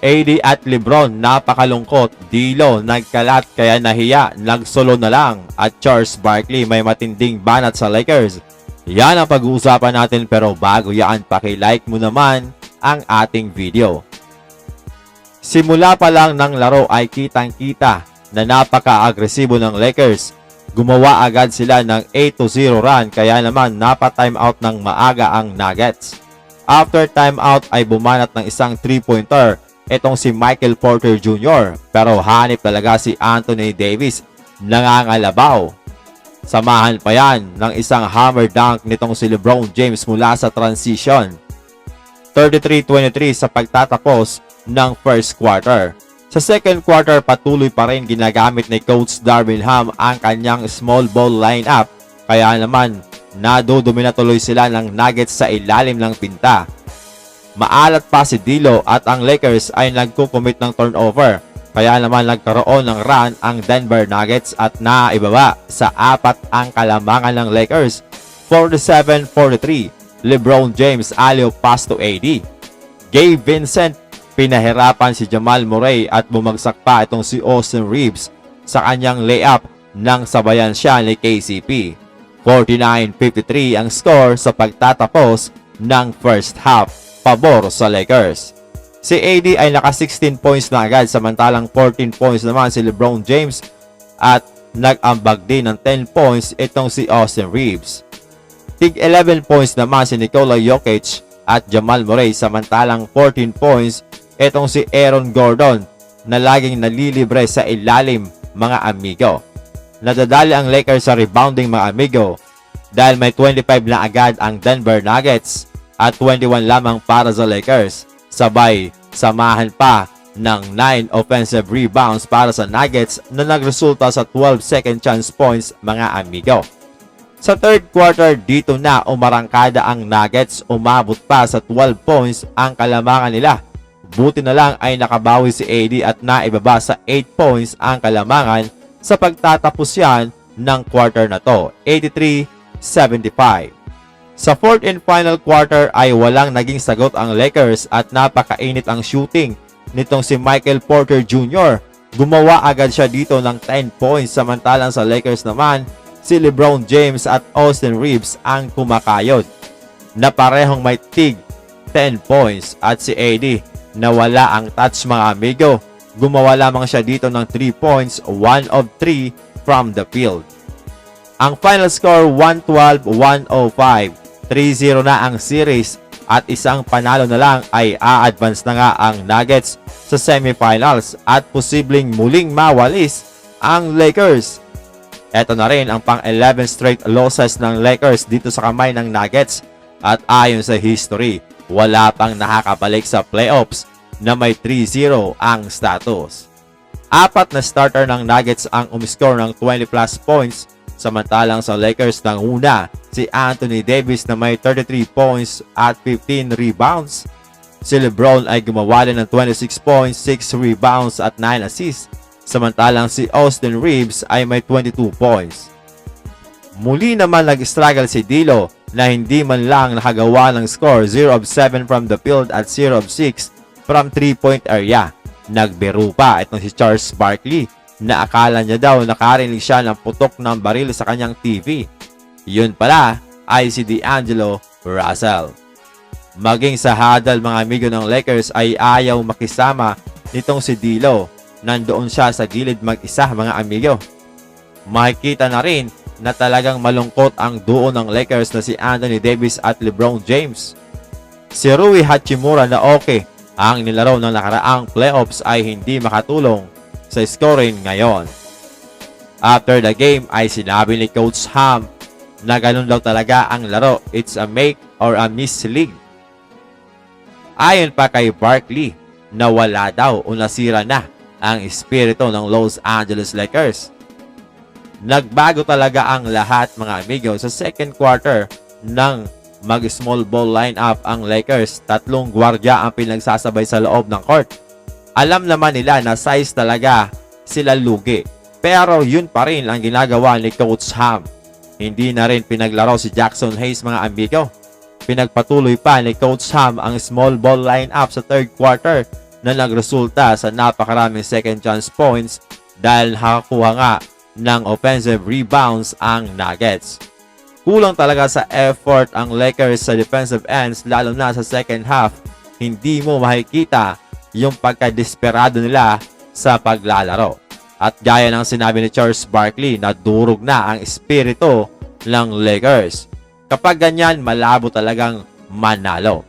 AD at Lebron napakalungkot, D'Lo nagkalat kaya nahiya, nagsolo na lang at Charles Barkley may matinding banat sa Lakers. Yan ang pag-uusapan natin pero bago yan paki-like mo naman ang ating video. Simula pa lang ng laro ay kitang-kita na napaka-agresibo ng Lakers. Gumawa agad sila ng 8-0 run kaya naman napa-timeout ng maaga ang Nuggets. After timeout ay bumanat ng isang 3-pointer itong si Michael Porter Jr. pero hanip talaga si Anthony Davis, nangangalabaw. Samahan pa yan ng isang hammer dunk nitong si LeBron James mula sa transition. 33-23 sa pagtatapos ng first quarter. Sa second quarter, patuloy pa rin ginagamit ni Coach Darvin Ham ang kanyang small ball lineup. Kaya naman, nadudumi na tuloy sila ng Nuggets sa ilalim ng pinta. Maalat pa si D'Lo at ang Lakers ay nagkukumit ng turnover. Kaya naman nagkaroon ng run ang Denver Nuggets at naibaba sa 4 ang kalamangan ng Lakers. 47-43, LeBron James alley-oop pass to AD. Gabe Vincent, pinahirapan si Jamal Murray at bumagsak pa itong si Austin Reeves sa kanyang layup nang sabayan siya ni KCP. 49-53 ang score sa pagtatapos ng first half, pabor sa Lakers. Si AD ay naka 16 points na agad samantalang 14 points naman si LeBron James at nag-ambag din ng 10 points itong si Austin Reeves. Tig 11 points naman si Nikola Jokic at Jamal Murray samantalang 14 points itong si Aaron Gordon na laging nalilibre sa ilalim, mga amigo. Nadadali ang Lakers sa rebounding, mga amigo, dahil may 25 na agad ang Denver Nuggets at 21 lamang para sa Lakers. Sabay, samahan pa ng 9 offensive rebounds para sa Nuggets na nagresulta sa 12 second chance points, mga amigo. Sa third quarter, dito na umarangkada ang Nuggets, umabot pa sa 12 points ang kalamangan nila. Buti na lang ay nakabawi si AD at naibaba sa 8 points ang kalamangan sa pagtatapos yan ng quarter na to, 83-75. Sa fourth and final quarter ay walang naging sagot ang Lakers at napakainit ang shooting nitong si Michael Porter Jr. Gumawa agad siya dito ng 10 points samantalang sa Lakers naman si LeBron James at Austin Reeves ang kumakayod na parehong may tig 10 points at si AD na wala ang touch, mga amigo. Gumawa lamang siya dito ng 3 points, 1 of 3 from the field. Ang final score 112-105. 3-0 na ang series at isang panalo na lang ay a-advance na nga ang Nuggets sa semifinals at posibleng muling mawalis ang Lakers. Ito na rin ang pang-11 straight losses ng Lakers dito sa kamay ng Nuggets at ayon sa history, wala pang nakakabalik sa playoffs na may 3-0 ang status. 4 na starter ng Nuggets ang umiscore ng 20 plus points samantalang sa Lakers ng una si Anthony Davis na may 33 points at 15 rebounds. Si LeBron ay gumawa din ng 26 points, 6 rebounds at 9 assists samantalang si Austin Reeves ay may 22 points. Muli naman nag-struggle si D'Lo na hindi man lang nakagawa ng score, 0 of 7 from the field at 0 of 6 from 3-point area. Nagbiro pa itong si Charles Barkley na akala niya daw nakarinig siya ng putok ng baril sa kanyang TV. Yun pala ay si D'Angelo Russell. Maging sa huddle, mga amigo ng Lakers ay ayaw makisama nitong si D'Lo. Nandoon siya sa gilid mag-isa, mga amigo. Makikita na rin na talagang malungkot ang duo ng Lakers na si Anthony Davis at LeBron James. Si Rui Hachimura na okay ang nilaro ng nakaraang playoffs ay hindi makatulong sa scoring ngayon. After the game ay sinabi ni Coach Ham na ganun daw talaga ang laro. It's a make or a miss league. Ayon pa kay Barkley na wala daw o nasira na ang espiritu ng Los Angeles Lakers. Nagbago talaga ang lahat, mga amigo, sa second quarter ng mag-small ball lineup ang Lakers. 3 gwardiya ang pinagsasabay sa loob ng court. Alam naman nila na size talaga sila lugi. Pero yun pa rin ang ginagawa ni Coach Ham. Hindi na rin pinaglaro si Jackson Hayes, mga amigo. Pinagpatuloy pa ni Coach Ham ang small ball lineup sa third quarter na nagresulta sa napakaraming second chance points dahil nakakuha nga ng offensive rebounds ang Nuggets. Kulang talaga sa effort ang Lakers sa defensive ends lalo na sa second half. Hindi mo makikita yung pagka-desperado nila sa paglalaro. At gaya ng sinabi ni Charles Barkley, nadurog na ang espiritu ng Lakers. Kapag ganyan, malabo talagang manalo.